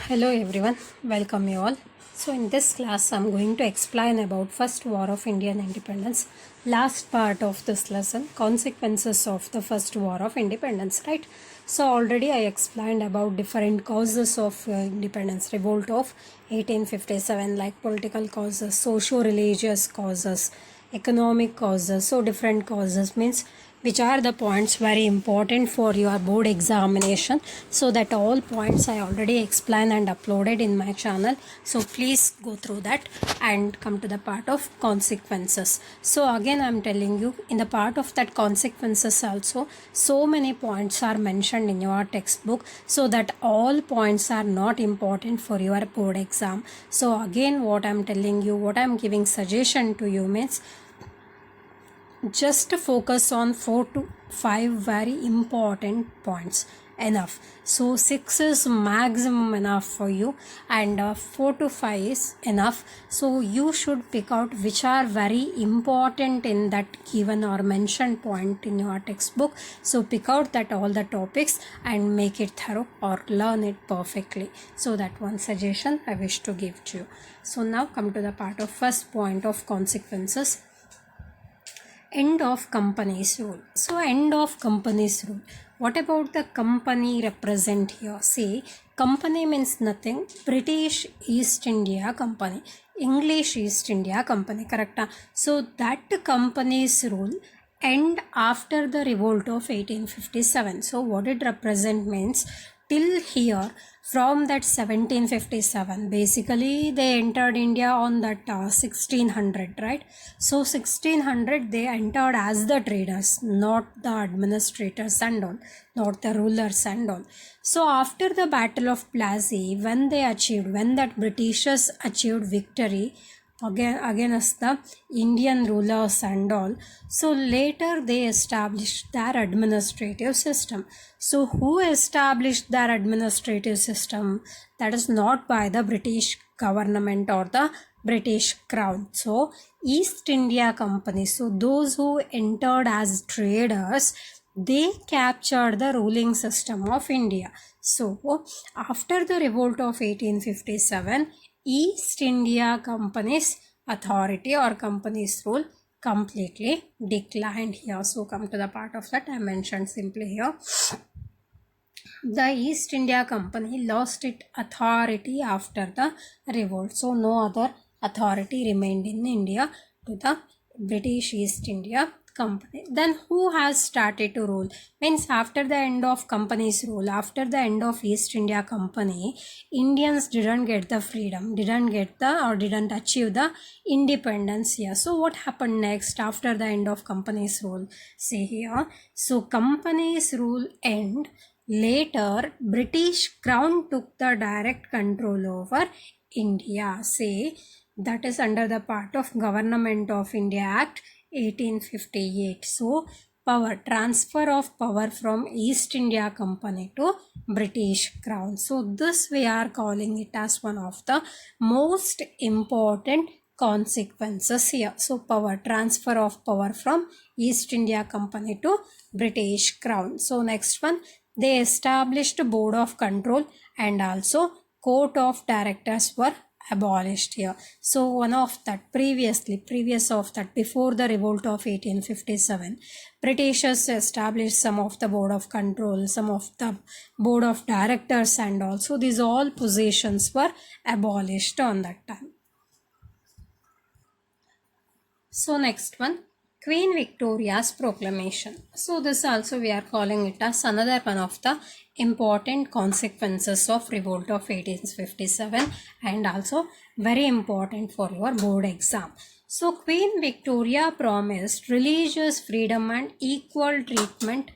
Hello everyone, welcome you all. So in this class I'm going to explain about First War of Indian Independence. Last part of this lesson, consequences of the First War of Independence, right? So already I explained about different causes of independence, revolt of 1857, like political causes, socio-religious causes, economic causes. So different causes means which are the points very important for your board examination. So that all points I already explained and uploaded in my channel. So please go through that and come to the part of consequences. So again I'm telling you, in the part of that consequences also, so many points are mentioned in your textbook, so that all points are not important for your board exam. So again what I'm telling you, what I'm giving suggestion to you means, just focus on 4 to 5 very important points, enough. So 6 is maximum enough for you, and 4 to 5 is enough. So you should pick out which are very important in that given or mentioned point in your textbook. So pick out that all the topics and make it thorough or learn it perfectly. So that one suggestion I wish to give to you. So now come to the part of first point of consequences. End of company's rule. So end of company's rule. What about the company represent here? See, company means nothing. British East India Company, English East India Company, correct? So that company's rule end after the revolt of 1857. So what it represent means, till here, from that 1757, basically they entered India on that 1600, right? So 1600 they entered as the traders, not the administrators and all, not the rulers and all. So after the Battle of Plassey, when that Britishers achieved victory against the Indian rulers and all, so later they established their administrative system. So who established their administrative system? That is not by the British government or the British crown. So East India Company, so those who entered as traders, they captured the ruling system of India. So after the revolt of 1857, East India Company's authority or company's rule completely declined here. So come to the part of that I mentioned simply here. The East India Company lost its authority after the revolt. So no other authority remained in India to the British East India Company. Then who has started to rule? Means after the end of company's rule, after the end of East India Company, Indians didn't get the freedom, didn't achieve the independence here. So what happened next after the end of company's rule? See here. So company's rule end. Later, British Crown took the direct control over India. Say that is under the part of Government of India Act 1858. So power, transfer of power from East India Company to British Crown. So this we are calling it as one of the most important consequences here. So power, transfer of power from East India Company to British Crown. So next one, they established a board of control and also court of directors were abolished here. So one of that previous of that, before the revolt of 1857, Britishers established some of the board of control, some of the board of directors, and also these all positions were abolished on that time. So next one, Queen Victoria's proclamation. So this also we are calling it as another one of the important consequences of revolt of 1857 and also very important for your board exam. So Queen Victoria promised religious freedom and equal treatment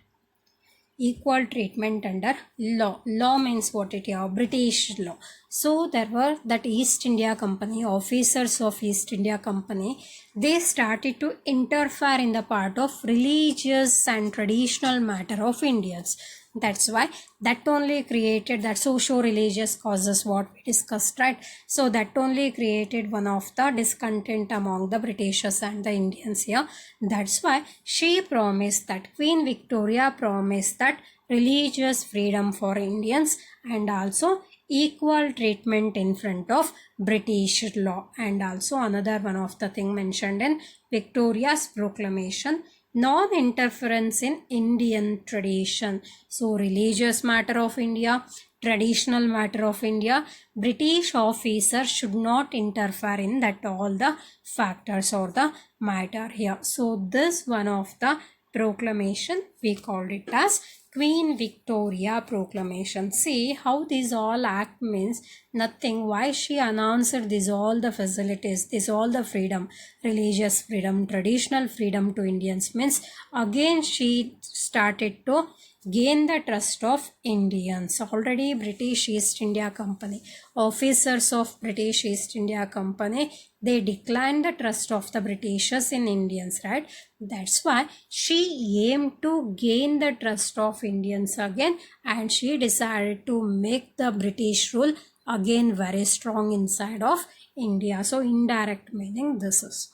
under law. Law means what it is? British law. So there were that East India Company, officers of East India Company, they started to interfere in the part of religious and traditional matter of Indians. That's why that only created that socio-religious causes what we discussed, right? So that only created one of the discontent among the Britishers and the Indians here. That's why she promised that, Queen Victoria promised that religious freedom for Indians and also equal treatment in front of British law. And also another one of the thing mentioned in Victoria's proclamation, non-interference in Indian tradition. So religious matter of India, traditional matter of India, British officers should not interfere in that all the factors or the matter here. So this one of the proclamation, we called it as Queen Victoria Proclamation. See how these all act means nothing. Why she announced these all the facilities, this all the freedom, religious freedom, traditional freedom to Indians means again she started to gain the trust of Indians. Already British East India Company, officers of British East India Company, they declined the trust of the Britishers in Indians, right? That's why she aimed to gain the trust of Indians again, and she decided to make the British rule again very strong inside of India. So indirect meaning this is.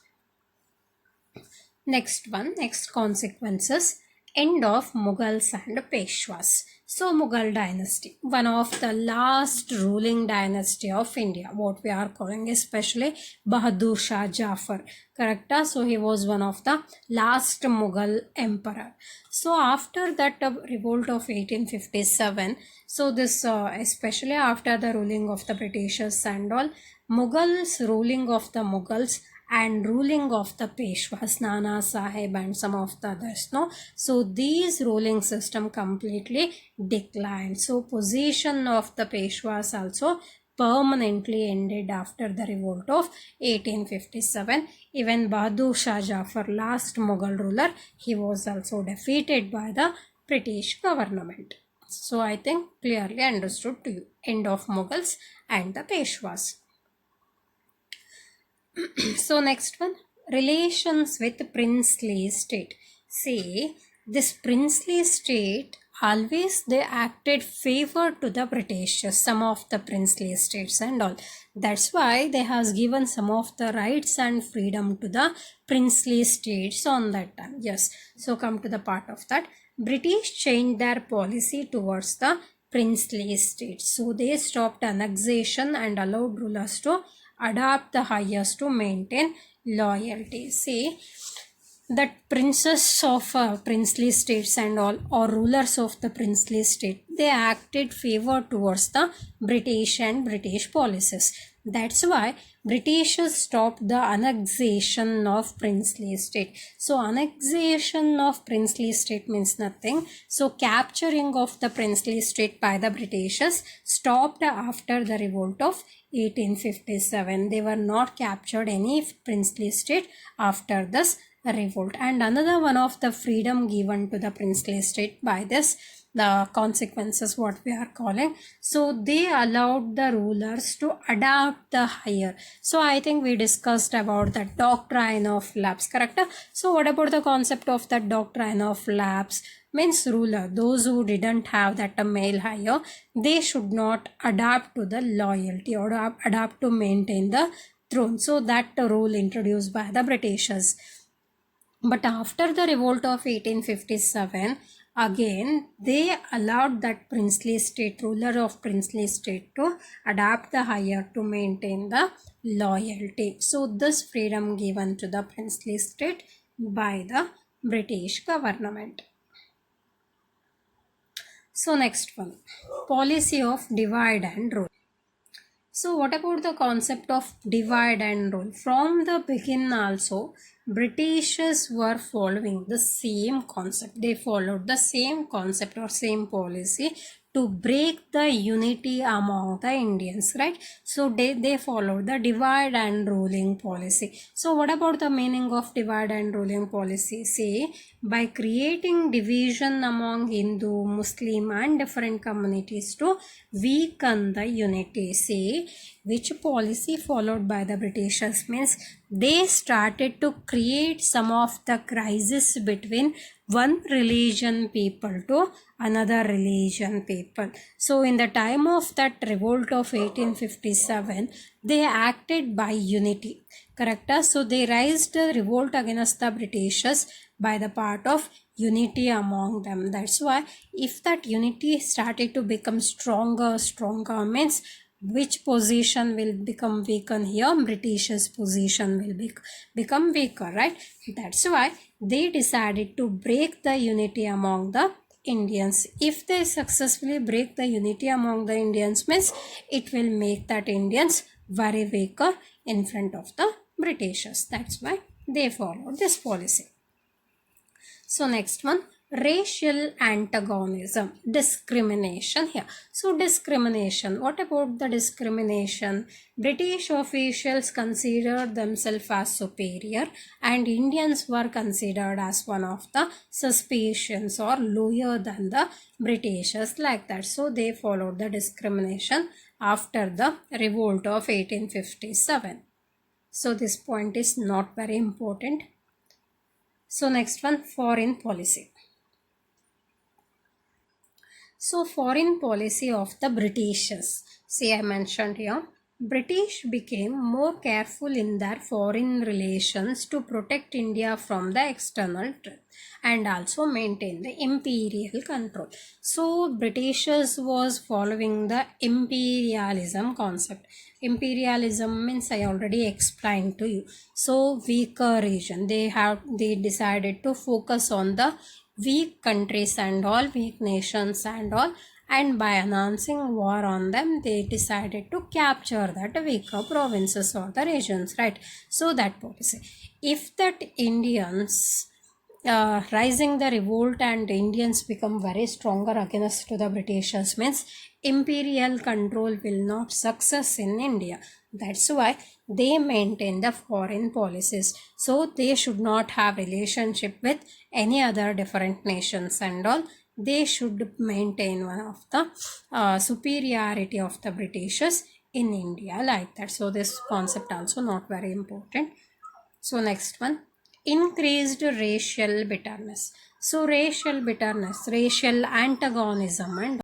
Next one, next consequences, end of Mughals and Peshwas. So Mughal dynasty, one of the last ruling dynasty of India, what we are calling especially Bahadur Shah Jafar, correct? So he was one of the last Mughal emperor. So after that revolt of 1857, so this especially after the ruling of the Britishers and all, Mughals, ruling of the Mughals and ruling of the Peshwas, Nana Sahib and some of the others, no? So these ruling system completely declined. So position of the Peshwas also permanently ended after the revolt of 1857. Even Bahadur Shah Jafar, last Mughal ruler, he was also defeated by the British government. So I think clearly understood to you. End of Mughals and the Peshwas. So next one, relations with princely state. See, this princely state always they acted favor to the British, some of the princely states and all. That's why they has given some of the rights and freedom to the princely states on that time. Yes, so come to the part of that. British changed their policy towards the princely states. So they stopped annexation and allowed rulers to adopt the highest to maintain loyalty. See, that princes of princely states and all, or rulers of the princely state, they acted favor towards the British and British policies. That's why Britishers stopped the annexation of princely state. So annexation of princely state means nothing. So capturing of the princely state by the Britishers stopped after the revolt of 1857. They were not captured any princely state after this revolt. And another one of the freedom given to the princely state by this, the consequences what we are calling, so they allowed the rulers to adopt the higher. So I think we discussed about the doctrine of lapse, correct? So what about the concept of the doctrine of lapse? Means ruler, those who didn't have that male higher, they should not adapt to the loyalty or adapt to maintain the throne. So that rule introduced by the Britishers. But after the revolt of 1857, again they allowed that princely state, ruler of princely state, to adapt the higher to maintain the loyalty. So this freedom given to the princely state by the British government. So next one, policy of divide and rule. So what about the concept of divide and rule? From the beginning also, Britishers were following the same concept. They followed the same concept or same policy to break the unity among the Indians, right? So they followed the divide and ruling policy. So what about the meaning of divide and ruling policy? Say, by creating division among Hindu, Muslim and different communities to weaken the unity. Say, which policy followed by the Britishers means they started to create some of the crisis between one religion people to another religion people. So in the time of that revolt of 1857, they acted by unity, correct? So they raised a revolt against the Britishers by the part of unity among them. That's why if that unity started to become stronger means which position will become weaker here? British's position will become weaker, right? That's why they decided to break the unity among the Indians. If they successfully break the unity among the Indians means it will make that Indians very weaker in front of the Britishers. That's why they followed this policy. So next one, racial antagonism, discrimination here. So discrimination, what about the discrimination? British officials considered themselves as superior and Indians were considered as one of the suspicions or lower than the Britishers, like that. So they followed the discrimination after the revolt of 1857. So this point is not very important. So next one, foreign policy. So foreign policy of the Britishers. See, I mentioned here, British became more careful in their foreign relations to protect India from the external threat and also maintain the imperial control. So Britishers was following the imperialism concept. Imperialism means I already explained to you. So weaker region, they decided to focus on the weak countries and all, weak nations and all, and by announcing war on them they decided to capture that weaker provinces or the regions, right? So that policy, if that Indians rising the revolt and Indians become very stronger against to the Britishers means imperial control will not success in India. That's why they maintain the foreign policies. So they should not have relationship with any other different nations and all. They should maintain one of the superiority of the Britishers in India, like that. So this concept also not very important. So next one, increased racial bitterness. So racial bitterness, racial antagonism and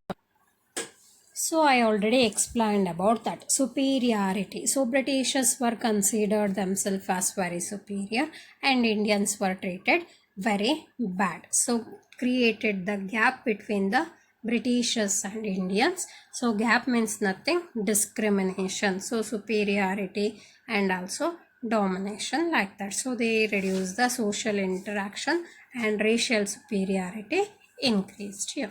so I already explained about that. Superiority. So Britishers were considered themselves as very superior and Indians were treated very bad. So created the gap between the Britishers and Indians. So gap means nothing, discrimination. So superiority and also domination, like that. So they reduced the social interaction and racial superiority increased here.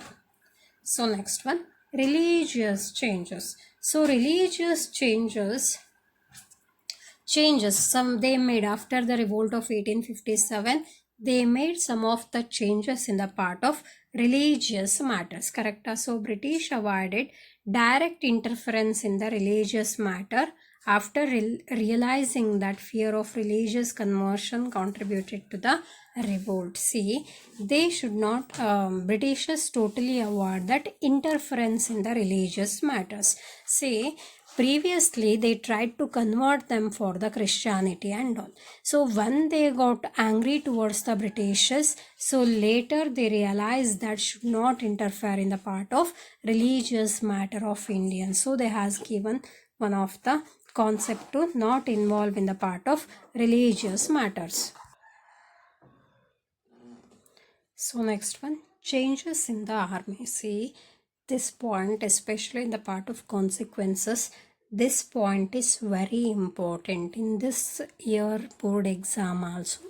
So next one, religious changes. So religious changes some they made after the revolt of 1857. They made some of the changes in the part of religious matters, correct? So British avoided direct interference in the religious matter after realizing that fear of religious conversion contributed to the revolt. See, they should not, Britishers totally avoid that interference in the religious matters. See, previously they tried to convert them for the Christianity and all. So when they got angry towards the Britishers, so later they realized that should not interfere in the part of religious matter of Indians. So they has given one of the concept to not involve in the part of religious matters. So next one, changes in the army. See, this point, especially in the part of consequences, this point is very important. In this year board exam also,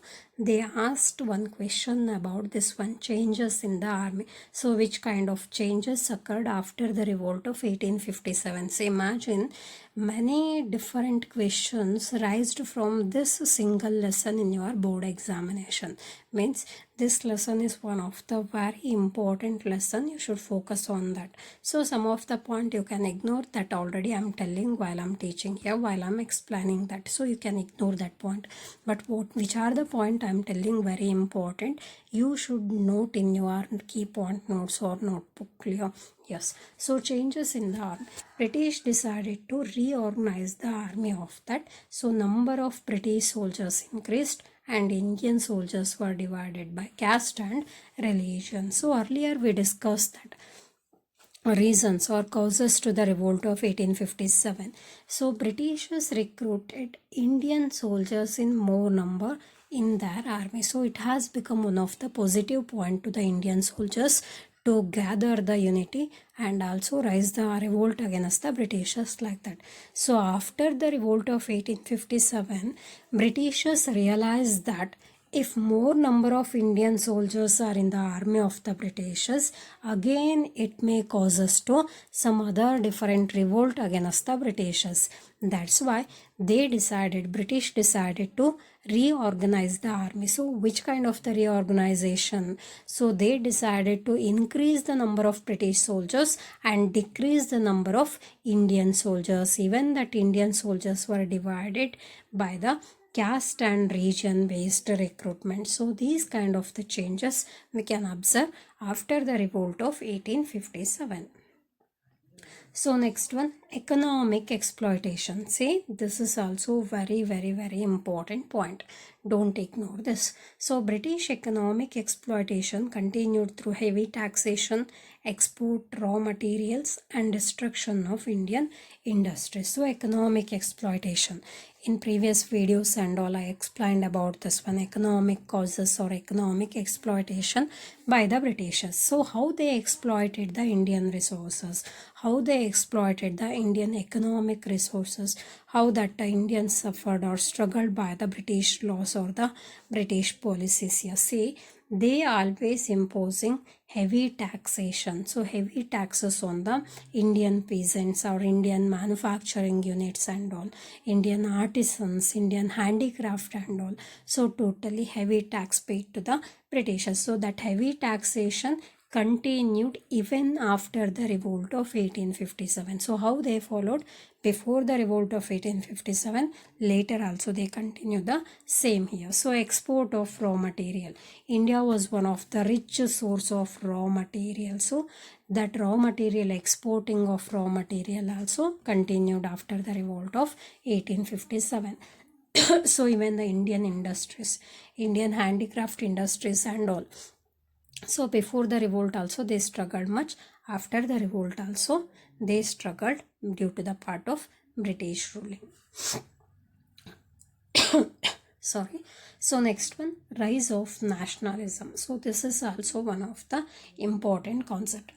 they asked one question about this one, changes in the army. So which kind of changes occurred after the revolt of 1857? So imagine many different questions raised from this single lesson in your board examination. Means this lesson is one of the very important lesson. You should focus on that. So some of the point you can ignore, that already I'm telling while I'm teaching here, while I'm explaining that. So you can ignore that point. But which are the point I'm telling very important, you should note in your key point notes or notebook clear. Yes. So changes in the army. British decided to reorganize the army of that. So number of British soldiers increased and Indian soldiers were divided by caste and religion. So earlier we discussed that reasons or causes to the revolt of 1857. So Britishers recruited Indian soldiers in more number in their army. So it has become one of the positive point to the Indian soldiers to gather the unity and also rise the revolt against the Britishers like that. So after the revolt of 1857, Britishers realized that if more number of Indian soldiers are in the army of the Britishers, again it may cause us to some other different revolt against the Britishers. That's why British decided to reorganize the army. So which kind of the reorganization? So they decided to increase the number of British soldiers and decrease the number of Indian soldiers. Even that Indian soldiers were divided by the caste and region based recruitment. So these kind of the changes we can observe after the revolt of 1857. So next one, economic exploitation. See, this is also very important point. Don't ignore this. So British economic exploitation continued through heavy taxation, export raw materials and destruction of Indian industries. So economic exploitation. In previous videos and all I explained about this one, economic causes or economic exploitation by the Britishers. So how they exploited the Indian resources, how they exploited the Indian economic resources, how that the Indians suffered or struggled by the British laws or the British policies here. See, they always imposing heavy taxation. So heavy taxes on the Indian peasants or Indian manufacturing units and all, Indian artisans, Indian handicraft and all. So totally heavy tax paid to the Britishers. So that heavy taxation continued even after the revolt of 1857. So how they followed before the revolt of 1857, later also they continue the same here. So export of raw material. India was one of the richest source of raw material. So that raw material, exporting of raw material also continued after the revolt of 1857. So even the Indian industries, Indian handicraft industries and all. So before the revolt also they struggled much. After the revolt also they struggled due to the part of British ruling. Sorry. So next one, rise of nationalism. So this is also one of the important concept.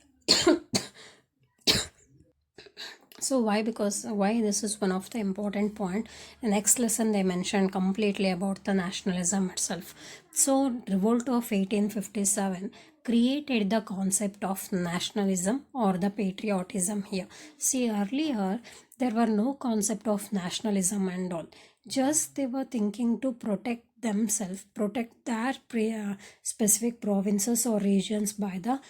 So why? Because why this is one of the important point. The next lesson they mentioned completely about the nationalism itself. So revolt of 1857 created the concept of nationalism or the patriotism here. See, earlier there were no concept of nationalism and all. Just they were thinking to protect themselves, protect their specific provinces or regions by the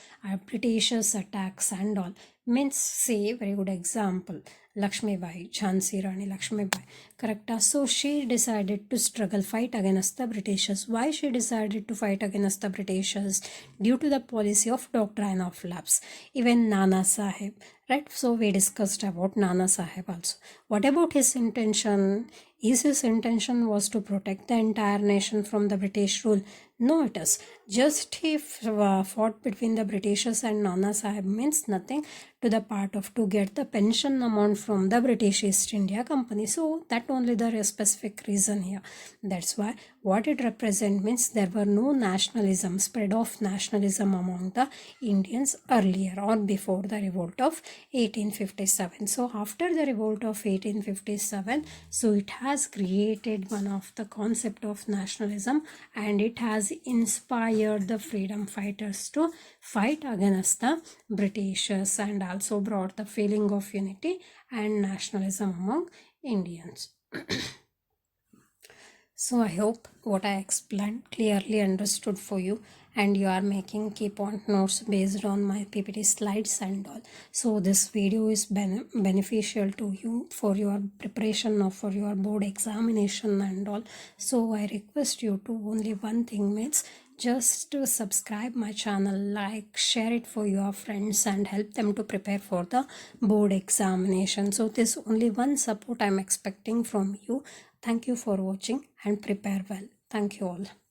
Britishers attacks and all. Means, say, very good example, Lakshmi Bai, Jhansi Rani Lakshmi Bai, correct? So she decided to struggle, fight against the Britishers. Why she decided to fight against the Britishers? Due to the policy of doctrine of lapse. Even Nana Sahib, right? So we discussed about Nana Sahib also. What about his intention? His intention was to protect the entire nation from the British rule. No, it is. Just he fought between the Britishers and Nana Sahib means nothing to the part of to get the pension amount from the British East India Company. So that only the specific reason here. That's why what it represents means there were no nationalism, spread of nationalism among the Indians earlier or before the revolt of 1857. So after the revolt of 1857, so it has created one of the concept of nationalism and it has inspired the freedom fighters to fight against the Britishers and also brought the feeling of unity and nationalism among Indians. So I hope what I explained clearly understood for you and you are making key point notes based on my PPT slides and all. So this video is beneficial to you for your preparation or for your board examination and all. So I request you to only one thing means just to subscribe my channel, like, share it for your friends and help them to prepare for the board examination. So this only one support I'm expecting from you. Thank you for watching and prepare well. Thank you all.